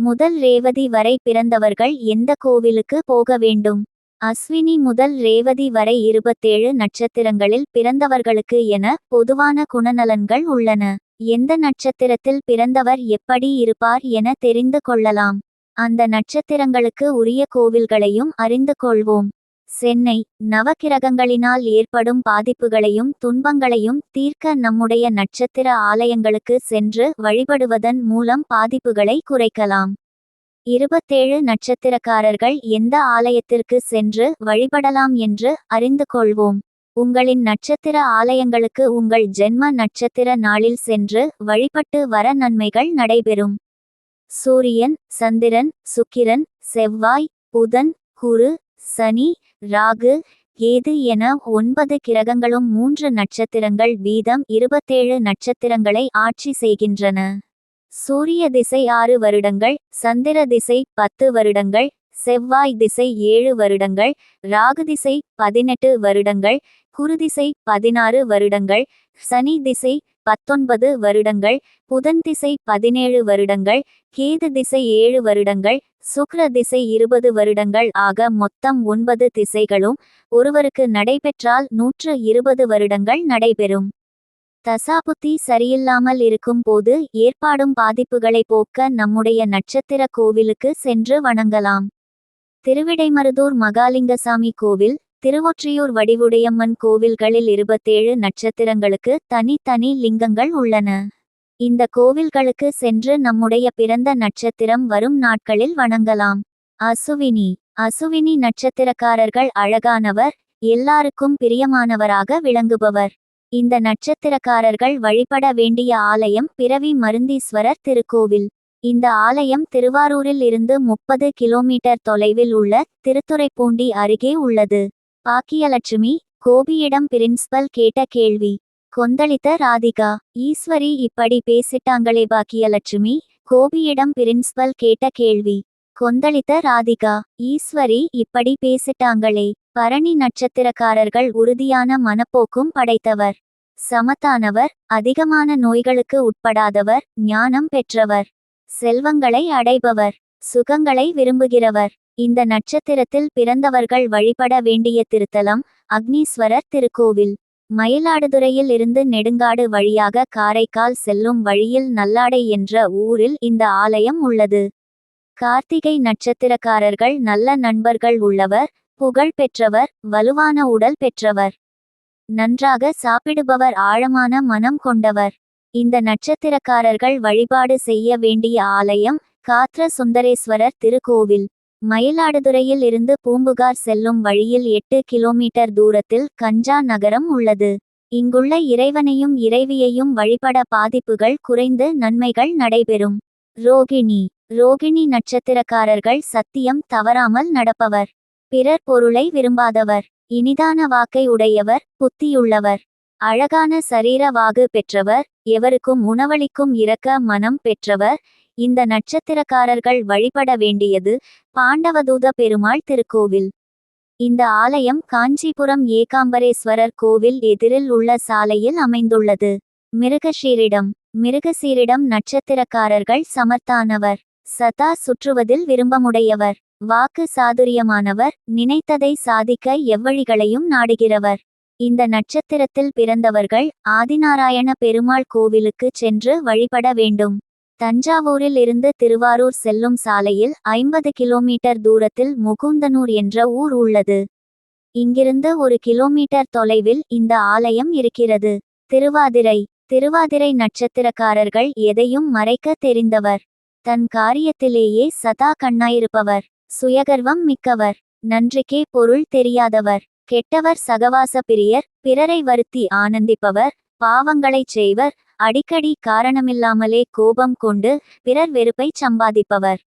முதல் ரேவதி வரை பிறந்தவர்கள் எந்த கோவிலுக்கு போக வேண்டும்? அஸ்வினி முதல் ரேவதி வரை 27 நட்சத்திரங்களில் பிறந்தவர்களுக்கு என பொதுவான குணநலன்கள் உள்ளன. எந்த நட்சத்திரத்தில் பிறந்தவர் எப்படி இருப்பார் என தெரிந்து கொள்ளலாம். அந்த நட்சத்திரங்களுக்கு உரிய கோவில்களையும் அறிந்து கொள்வோம். சென்னை நவக்கிரகங்களினால் ஏற்படும் பாதிப்புகளையும் துன்பங்களையும் தீர்க்க நம்முடைய நட்சத்திர ஆலயங்களுக்கு சென்று வழிபடுவதன் மூலம் பாதிப்புகளை குறைக்கலாம். 27 நட்சத்திரக்காரர்கள் எந்த ஆலயத்திற்கு சென்று வழிபடலாம் என்று அறிந்து கொள்வோம். உங்களின் நட்சத்திர ஆலயங்களுக்கு உங்கள் ஜென்ம நட்சத்திர நாளில் சென்று வழிபட்டு வர நன்மைகள் நடைபெறும். சூரியன், சந்திரன், சுக்கிரன், செவ்வாய், புதன், குரு, சனி, ராகு, கேது என 9 கிரகங்களும் 3 நட்சத்திரங்கள் வீதம் 27 நட்சத்திரங்களை ஆட்சி செய்கின்றன. சூரிய திசை 6 வருடங்கள், சந்திர திசை 10 வருடங்கள், செவ்வாய் திசை 7 வருடங்கள், ராகு திசை 18 வருடங்கள், குருதிசை 16 வருடங்கள், சனி திசை 19 வருடங்கள், புதன் திசை 17 வருடங்கள், கேது திசை 7 வருடங்கள், சுக்கிர திசை 20 வருடங்கள் ஆக மொத்தம் 9 திசைகளும் ஒருவருக்கு நடைபெற்றால் 120 வருடங்கள் நடைபெறும். தசாபுத்தி சரியில்லாமல் இருக்கும் போது ஏற்பாடும் பாதிப்புகளை போக்க நம்முடைய நட்சத்திர கோவிலுக்கு சென்று வணங்கலாம். திருவிடைமருதூர் மகாலிங்கசாமி கோவில், திருவொற்றியூர் வடிவுடையம்மன் கோவில்களில் 27 நட்சத்திரங்களுக்கு தனி லிங்கங்கள் உள்ளன. இந்த கோவில்களுக்கு சென்று நம்முடைய பிறந்த நட்சத்திரம் வரும் நாட்களில் வணங்கலாம். அசுவினி நட்சத்திரக்காரர்கள் அழகானவர், எல்லாருக்கும் பிரியமானவராக விளங்குபவர். இந்த நட்சத்திரக்காரர்கள் வழிபட வேண்டிய ஆலயம் பிறவி மருந்தீஸ்வரர் திருக்கோவில். இந்த ஆலயம் திருவாரூரில் இருந்து 30 கிலோமீட்டர் தொலைவில் உள்ள திருத்துறைப்பூண்டி அருகே உள்ளது. பாக்கியலட்சுமி, கோபியிடம் பிரின்ஸ்பல் கேட்ட கேள்வி. கொந்தளித்த ராதிகா. ஈஸ்வரி, இப்படி பேசிட்டாங்களே பாக்கியலட்சுமி, கோபியிடம் பிரின்ஸ்பல் கேட்ட கேள்வி. கொந்தளித்த ராதிகா. ஈஸ்வரி, இப்படி பேசிட்டாங்களே. பரணி நட்சத்திரக்காரர்கள் உறுதியான மனப்போக்கும் படைத்தவர், சமத்தானவர், அதிகமான நோய்களுக்கு உட்படாதவர், ஞானம் பெற்றவர், செல்வங்களை அடைபவர், சுகங்களை விரும்புகிறவர். இந்த நட்சத்திரத்தில் பிறந்தவர்கள் வழிபட வேண்டிய திருத்தலம் அக்னீஸ்வரர் திருக்கோவில். மயிலாடுதுறையில் இருந்து நெடுங்காடு வழியாக காரைக்கால் செல்லும் வழியில் நல்லாடை என்ற ஊரில் இந்த ஆலயம் உள்ளது. கார்த்திகை நட்சத்திரக்காரர்கள் நல்ல நண்பர்கள் உள்ளவர், புகழ் பெற்றவர், வலுவான உடல் பெற்றவர், நன்றாக சாப்பிடுபவர், ஆழமான மனம் கொண்டவர். இந்த நட்சத்திரக்காரர்கள் வழிபாடு செய்ய வேண்டிய ஆலயம் காத்ர சுந்தரேஸ்வரர் திருக்கோவில். மயிலாடுதுறையில் இருந்து பூம்புகார் செல்லும் வழியில் 8 கிலோமீட்டர் தூரத்தில் கஞ்சா நகரம் உள்ளது. இங்குள்ள இறைவனையும் இறைவியையும் வழிபட பாதிப்புகள் குறைந்து நன்மைகள் நடைபெறும். ரோகிணி நட்சத்திரக்காரர்கள் சத்தியம் தவறாமல் நடப்பவர், பிறர் பொருளை விரும்பாதவர், இனிதான வாக்கை உடையவர், புத்தியுள்ளவர், அழகான சரீர வாகு பெற்றவர், எவருக்கும் உணவளிக்கும் இரக்க மனம் பெற்றவர். இந்த நட்சத்திரக்காரர்கள் வழிபட வேண்டியது பாண்டவதூத பெருமாள் திருக்கோவில். இந்த ஆலயம் காஞ்சிபுரம் ஏகாம்பரேஸ்வரர் கோவில் எதிரில் உள்ள சாலையில் அமைந்துள்ளது. மிருகசீரிடம் நட்சத்திரக்காரர்கள் சமர்த்தானவர், சதா சுற்றுவதில் விருப்பமுடையவர், வாக்கு சாதுரியமானவர், நினைத்ததை சாதிக்க எவ்வழிகளையும் நாடுகிறவர். இந்த நட்சத்திரத்தில் பிறந்தவர்கள் ஆதிநாராயண பெருமாள் கோவிலுக்கு சென்று வழிபட வேண்டும். தஞ்சாவூரில் இருந்து திருவாரூர் செல்லும் சாலையில் 50 கிலோமீட்டர் தூரத்தில் முகுந்தனூர் என்ற ஊர் உள்ளது. இங்கிருந்து 1 கிலோமீட்டர் தொலைவில் இந்த ஆலயம் இருக்கிறது. திருவாதிரை நட்சத்திரக்காரர்கள் எதையும் மறைக்க தெரிந்தவர், தன் காரியத்திலேயே சதா கண்ணாயிருப்பவர், சுயகர்வம் மிக்கவர், நன்றிக்கே பொருள் தெரியாதவர், கெட்டவர், சகவாச பிரியர், பிறரை வருத்தி ஆனந்திப்பவர், பாவங்களைச் செய்வர், அடிக்கடி காரணமில்லாமலே கோபம் கொண்டு பிறர் வெறுப்பை சம்பாதிப்பவர்.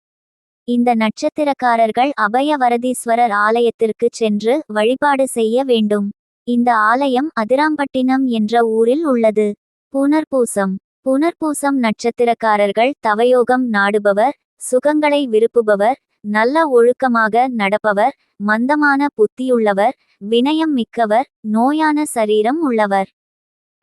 இந்த நட்சத்திரக்காரர்கள் அபயவரதீஸ்வரர் ஆலயத்திற்கு சென்று வழிபாடு செய்ய வேண்டும். இந்த ஆலயம் அதிராம்பட்டினம் என்ற ஊரில் உள்ளது. புனர்பூசம் நட்சத்திரக்காரர்கள் தவயோகம் நாடுபவர், சுகங்களை விரும்புபவர், நல்ல ஒழுக்கமாக நடப்பவர், மந்தமான புத்தியுள்ளவர், வினயம் மிக்கவர், நோயான சரீரம் உள்ளவர்,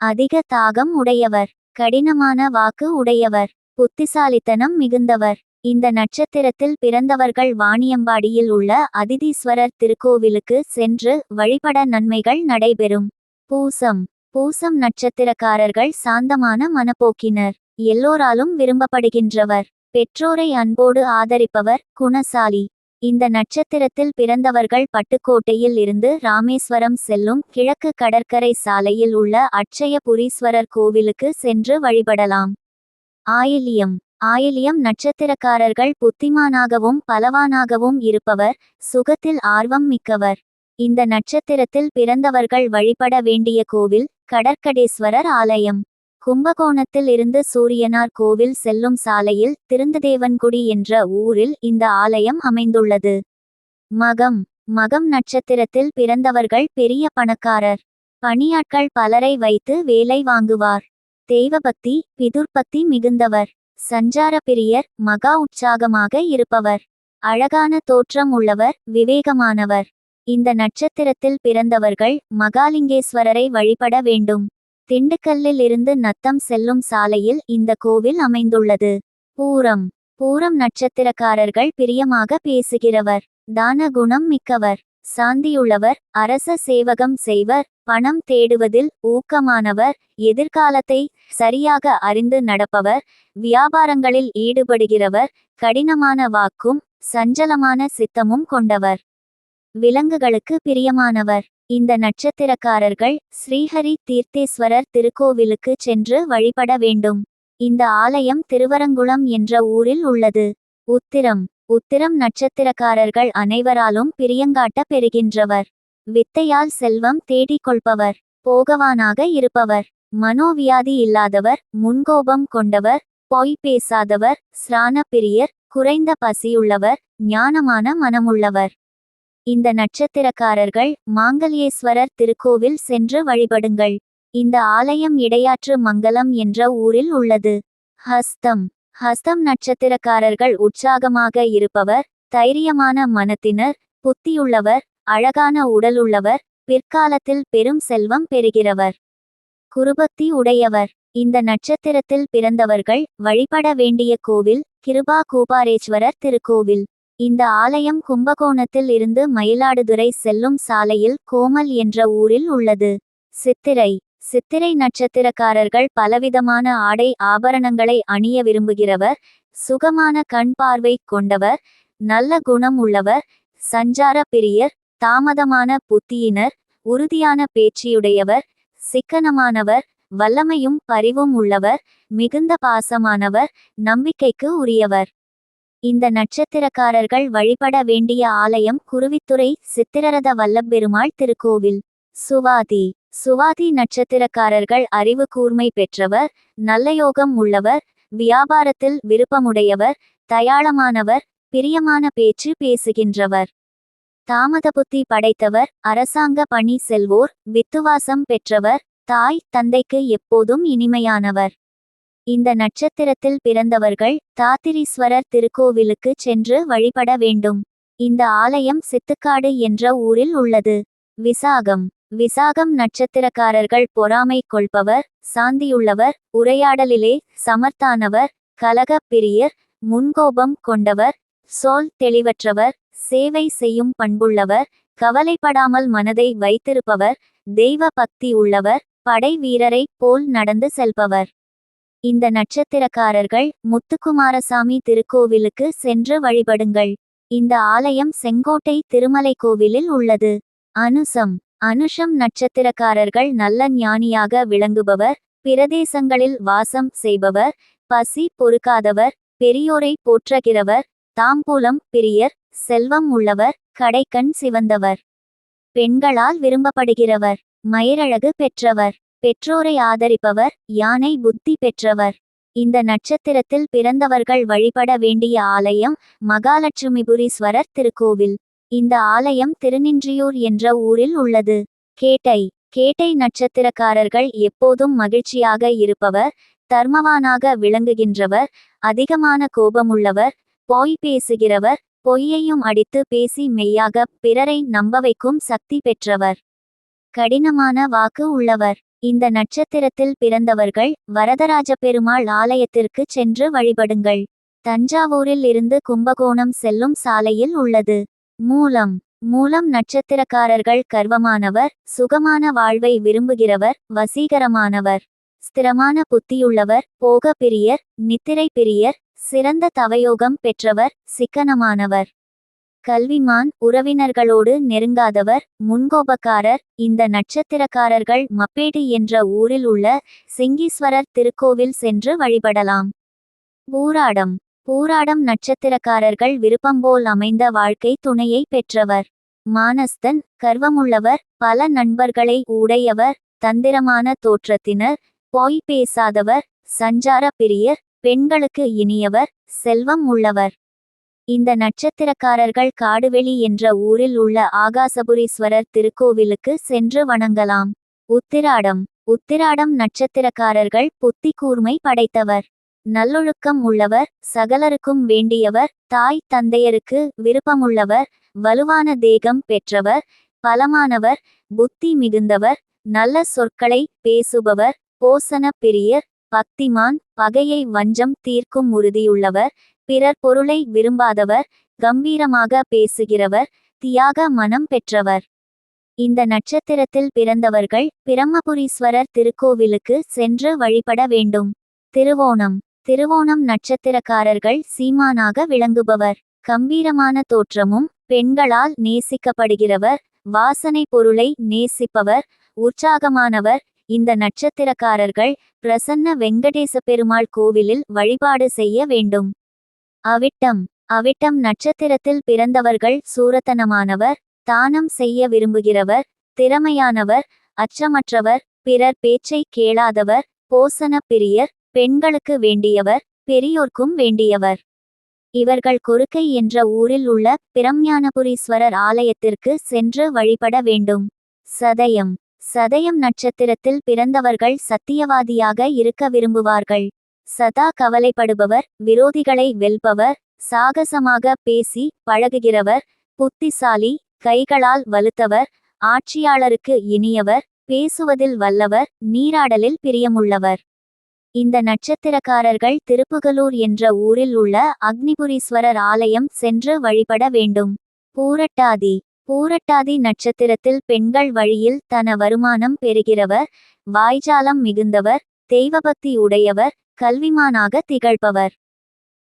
அதிக தாகம் உடையவர், கடினமான வாக்கு உடையவர், புத்திசாலித்தனம் மிகுந்தவர். இந்த நட்சத்திரத்தில் பிறந்தவர்கள் வாணியம்பாடியில் உள்ள அதிதீஸ்வரர் திருக்கோவிலுக்கு சென்று வழிபட நன்மைகள் நடைபெறும். பூசம். பூசம் நட்சத்திரக்காரர்கள் சாந்தமான மனப்போக்கினர். எல்லோராலும் விரும்பப்படுகின்றவர். பெற்றோரை அன்போடு ஆதரிப்பவர். குணசாலி. இந்த நட்சத்திரத்தில் பிறந்தவர்கள் பட்டுக்கோட்டையில் இருந்து ராமேஸ்வரம் செல்லும் கிழக்கு கடற்கரை சாலையில் உள்ள அட்சயபுரீஸ்வரர் கோவிலுக்கு சென்று வழிபடலாம். ஆயில்யம். ஆயில்யம் நட்சத்திரக்காரர்கள் புத்திமானாகவும் பலவானாகவும் இருப்பவர். சுகத்தில் ஆர்வம் மிக்கவர். இந்த நட்சத்திரத்தில் பிறந்தவர்கள் வழிபட வேண்டிய கோவில் கடற்கடேஸ்வரர் ஆலயம். கும்பகோணத்தில் இருந்து சூரியனார் கோவில் செல்லும் சாலையில் திருந்ததேவன்குடி என்ற ஊரில் இந்த ஆலயம் அமைந்துள்ளது. மகம். மகம் நட்சத்திரத்தில் பிறந்தவர்கள் பெரிய பணக்காரர். பணியாட்கள் பலரை வைத்து வேலை வாங்குவார். தெய்வபக்தி பிதுர்பக்தி மிகுந்தவர். சஞ்சார பிரியர். மகா உற்சாகமாக இருப்பவர். அழகான தோற்றம் உள்ளவர். விவேகமானவர். இந்த நட்சத்திரத்தில் பிறந்தவர்கள் மகாலிங்கேஸ்வரரை வழிபட வேண்டும். திண்டுக்கல்லில் இருந்து நத்தம் செல்லும் சாலையில் இந்த கோவில் அமைந்துள்ளது. பூரம். பூரம் நட்சத்திரக்காரர்கள் பிரியமாக பேசுகிறவர். தான குணம் மிக்கவர். சாந்தியுள்ளவர். அரச சேவகம் செய்வர். பணம் தேடுவதில் ஊக்கமானவர். எதிர்காலத்தை சரியாக அறிந்து நடப்பவர். வியாபாரங்களில் ஈடுபடுகிறவர். கடினமான வாக்கும் சஞ்சலமான சித்தமும் கொண்டவர். விலங்குகளுக்கு பிரியமானவர். இந்த நட்சத்திரக்காரர்கள் ஸ்ரீஹரி தீர்த்தேஸ்வரர் திருக்கோவிலுக்கு சென்று வழிபட வேண்டும். இந்த ஆலயம் திருவரங்குளம் என்ற ஊரில் உள்ளது. உத்திரம். உத்திரம் நட்சத்திரக்காரர்கள் அனைவராலும் பிரியங்காட்ட பெறுகின்றவர். வித்தையால் செல்வம் தேடிக்கொள்பவர். போகவானாக இருப்பவர். மனோவியாதி இல்லாதவர். முன்கோபம் கொண்டவர். பொய் பேசாதவர். ஸ்ரான பிரியர். குறைந்த பசியுள்ளவர். ஞானமான மனமுள்ளவர். இந்த நட்சத்திரக்காரர்கள் மாங்கல்யேஸ்வரர் திருக்கோவில் சென்று வழிபடுங்கள். இந்த ஆலயம் இடையாற்று மங்கலம் என்ற ஊரில் உள்ளது. ஹஸ்தம். ஹஸ்தம் நட்சத்திரக்காரர்கள் உற்சாகமாக இருப்பவர். தைரியமான மனத்தினர். புத்தியுள்ளவர். அழகான உடலுள்ளவர். பிற்காலத்தில் பெரும் செல்வம் பெறுகிறவர். குருபக்தி உடையவர். இந்த நட்சத்திரத்தில் பிறந்தவர்கள் வழிபட வேண்டிய கோவில் கிருபா கூபாரேஸ்வரர் திருக்கோவில். இந்த ஆலயம் கும்பகோணத்தில் இருந்து மயிலாடுதுறை செல்லும் சாலையில் கோமல் என்ற ஊரில் உள்ளது. சித்திரை. சித்திரை நட்சத்திரக்காரர்கள் பலவிதமான ஆடை ஆபரணங்களை அணிய விரும்புகிறவர். சுகமான கண் பார்வை கொண்டவர். நல்ல குணம் உள்ளவர். சஞ்சார பிரியர். தாமதமான புத்தியினர். உறுதியான பேச்சியுடையவர். சிக்கனமானவர். வல்லமையும் பரிவும் உள்ளவர். மிகுந்த பாசமானவர். நம்பிக்கைக்கு உரியவர். இந்த நட்சத்திரக்காரர்கள் வழிபட வேண்டிய ஆலயம் குருவித்துறை சித்திரரத வல்லபெருமாள் திருக்கோவில். சுவாதி. சுவாதி நட்சத்திரக்காரர்கள் அறிவு கூர்மை பெற்றவர். நல்ல யோகம் உள்ளவர். வியாபாரத்தில் விருப்பமுடையவர். தயாளமானவர். பிரியமான பேச்சு பேசுகின்றவர். தாமதபுத்தி படைத்தவர். அரசாங்க பணி செல்வோர். வித்துவாசம் பெற்றவர். தாய் தந்தைக்கு எப்போதும் இனிமையானவர். இந்த நட்சத்திரத்தில் பிறந்தவர்கள் தாத்திரீஸ்வரர் திருக்கோவிலுக்கு சென்று வழிபட வேண்டும். இந்த ஆலயம் சித்துக்காடு என்ற ஊரில் உள்ளது. விசாகம். விசாகம் நட்சத்திரக்காரர்கள் பொறாமை கொள்பவர். சாந்தியுள்ளவர். உரையாடலிலே சமர்த்தானவர். கலகப் பிரியர். முன்கோபம் கொண்டவர். சொல் தெளிவற்றவர். சேவை செய்யும் பண்புள்ளவர். கவலைப்படாமல் மனதை வைத்திருப்பவர். தெய்வ பக்தி உள்ளவர். படை வீரரை போல் நடந்து செல்பவர். இந்த நட்சத்திரக்காரர்கள் முத்துக்குமாரசாமி திருக்கோவிலுக்கு சென்று வழிபடுங்கள். இந்த ஆலயம் செங்கோட்டை திருமலை கோவிலில் உள்ளது. அனுசம். அனுஷம் நட்சத்திரக்காரர்கள் நல்ல ஞானியாக விளங்குபவர். பிரதேசங்களில் வாசம் செய்பவர். பசி பொறுக்காதவர். பெரியோரை போற்றுகிறவர். தாம்பூலம் பிரியர். செல்வம் உள்ளவர். கடைக்கண் சிவந்தவர். பெண்களால் விரும்பப்படுகிறவர். மயிரழகு பெற்றவர். பெற்றோரை ஆதரிப்பவர். யானை புத்தி பெற்றவர். இந்த நட்சத்திரத்தில் பிறந்தவர்கள் வழிபட வேண்டிய ஆலயம் மகாலட்சுமிபுரீஸ்வரர் திருக்கோவில். இந்த ஆலயம் திருநின்றியூர் என்ற ஊரில் உள்ளது. கேட்டை. கேட்டை நட்சத்திரக்காரர்கள் எப்போதும் மகிழ்ச்சியாக இருப்பவர். தர்மவானாக விளங்குகின்றவர். அதிகமான கோபமுள்ளவர். பொய் பேசுகிறவர். பொய்யையும் அடித்து பேசி மெய்யாக பிறரை நம்ப வைக்கும் சக்தி பெற்றவர். கடினமான வாக்கு உள்ளவர். இந்த நட்சத்திரத்தில் பிறந்தவர்கள் வரதராஜ பெருமாள் ஆலயத்திற்கு சென்று வழிபடுங்கள். தஞ்சாவூரில் இருந்து கும்பகோணம் செல்லும் சாலையில் உள்ளது. மூலம் மூலம் நட்சத்திரக்காரர்கள் கர்வமானவர், சுகமான வாழ்வை விரும்புகிறவர், வசீகரமானவர், ஸ்திரமான புத்தியுள்ளவர், போக பிரியர், நித்திரை பிரியர், சிறந்த தவயோகம் பெற்றவர், சிக்கனமானவர், கல்விமான், உறவினர்களோடு நெருங்காதவர், முன்கோபக்காரர். இந்த நட்சத்திரக்காரர்கள் மப்பேடு என்ற ஊரில் உள்ள சிங்கீஸ்வரர் திருக்கோவில் சென்று வழிபடலாம். பூராடம் பூராடம் நட்சத்திரக்காரர்கள் விருப்பம்போல் அமைந்த வாழ்க்கை துணையை பெற்றவர், மானஸ்தன், கர்வமுள்ளவர், பல நண்பர்களை உடையவர், தந்திரமான தோற்றத்தினர், பொய் பேசாதவர், சஞ்சார பிரியர், பெண்களுக்கு இனியவர், செல்வம் உள்ளவர். இந்த நட்சத்திரக்காரர்கள் காடுவெளி என்ற ஊரில் உள்ள ஆகாசபுரீஸ்வரர் திருக்கோவிலுக்கு சென்று வணங்கலாம். உத்திராடம் உத்திராடம் நட்சத்திரக்காரர்கள் புத்தி கூர்மை படைத்தவர், நல்லொழுக்கம் உள்ளவர், சகலருக்கும் வேண்டியவர், தாய் தந்தையருக்கு விருப்பமுள்ளவர், வலுவான தேகம் பெற்றவர், பலமானவர், புத்தி மிகுந்தவர், நல்ல சொற்களை பேசுபவர், போசன பிரியர், பக்திமான், பகையை வஞ்சம் தீர்க்கும் உறுதியுள்ளவர், பிறர் பொருளை விரும்பாதவர், கம்பீரமாக பேசுகிறவர், தியாக மனம் பெற்றவர். இந்த நட்சத்திரத்தில் பிறந்தவர்கள் பிரம்மபுரீஸ்வரர் திருக்கோவிலுக்கு சென்று வழிபட வேண்டும். திருவோணம் நட்சத்திரக்காரர்கள் சீமானாக விளங்குபவர், கம்பீரமான தோற்றமும், பெண்களால் நேசிக்கப்படுகிறவர், வாசனை பொருளை நேசிப்பவர், உற்சாகமானவர். இந்த நட்சத்திரக்காரர்கள் பிரசன்ன வெங்கடேச பெருமாள் கோவிலில் வழிபாடு செய்ய வேண்டும். அவிட்டம் நட்சத்திரத்தில் பிறந்தவர்கள் சூரத்தனமானவர், தானம் செய்ய விரும்புகிறவர், திறமையானவர், அச்சமற்றவர், பிறர் பேச்சை கேளாதவர், போசன பிரியர், பெண்களுக்கு வேண்டியவர், பெரியோர்க்கும் வேண்டியவர். இவர்கள் கொருக்கை என்ற ஊரில் உள்ள பிரம்ஞானபுரீஸ்வரர் ஆலயத்திற்கு சென்று வழிபட வேண்டும். சதயம் நட்சத்திரத்தில் பிறந்தவர்கள் சத்தியவாதியாக இருக்க விரும்புவார்கள், சதா கவலைப்படுபவர், விரோதிகளை வெல்பவர், சாகசமாக பேசி பழகுகிறவர், புத்திசாலி, கைகளால் வலுத்தவர், ஆட்சியாளருக்கு இனியவர், பேசுவதில் வல்லவர், நீராடலில் பிரியமுள்ளவர். இந்த நட்சத்திரக்காரர்கள் திருப்புகலூர் என்ற ஊரில் உள்ள அக்னிபுரீஸ்வரர் ஆலயம் சென்று வழிபட வேண்டும். பூரட்டாதி நட்சத்திரத்தில் பெண்கள் வழியில் தன வருமானம் பெறுகிறவர், வாய்ஜாலம் மிகுந்தவர், தெய்வபக்தி உடையவர், கல்விமானாக திகழ்பவர்.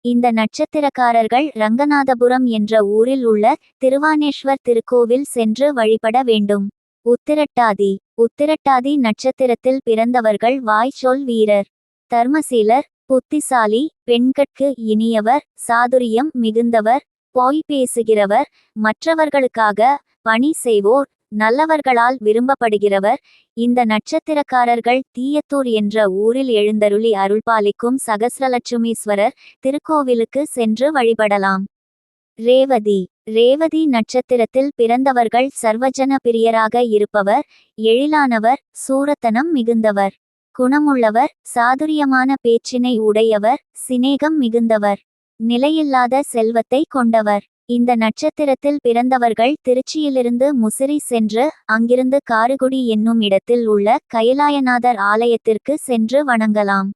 இந்த நட்சத்திரக்காரர்கள் ரங்கநாதபுரம் என்ற ஊரில் உள்ள திருவானேஸ்வர் திருக்கோவில் சென்று வழிபட வேண்டும். உத்திரட்டாதி நட்சத்திரத்தில் பிறந்தவர்கள் வாய்ச்சொல் வீரர், தர்மசீலர், புத்திசாலி, பெண்கட்கு இனியவர், சாதுரியம் மிகுந்தவர், பொய் பேசுகிறவர், மற்றவர்களுக்காக பணி செய்வோர், நல்லவர்களால் விரும்பப்படுகிறவர். இந்த நட்சத்திரக்காரர்கள் தீயத்தூர் என்ற ஊரில் எழுந்தருளி அருள்பாலிக்கும் சகஸ்ரலட்சுமீஸ்வரர் திருக்கோவிலுக்கு சென்று வழிபடலாம். ரேவதி நட்சத்திரத்தில் பிறந்தவர்கள் சர்வஜன பிரியராக இருப்பவர், எழிலானவர், சூரத்தனம் மிகுந்தவர், குணமுள்ளவர், சாதுரியமான பேச்சினை உடையவர், சிநேகம் மிகுந்தவர், நிலையில்லாத செல்வத்தை கொண்டவர். இந்த நட்சத்திரத்தில் பிறந்தவர்கள் திருச்சியிலிருந்து முசிறி சென்று அங்கிருந்து காரைக்குடி என்னும் இடத்தில் உள்ள கைலாயநாதர் ஆலயத்திற்கு சென்று வணங்கலாம்.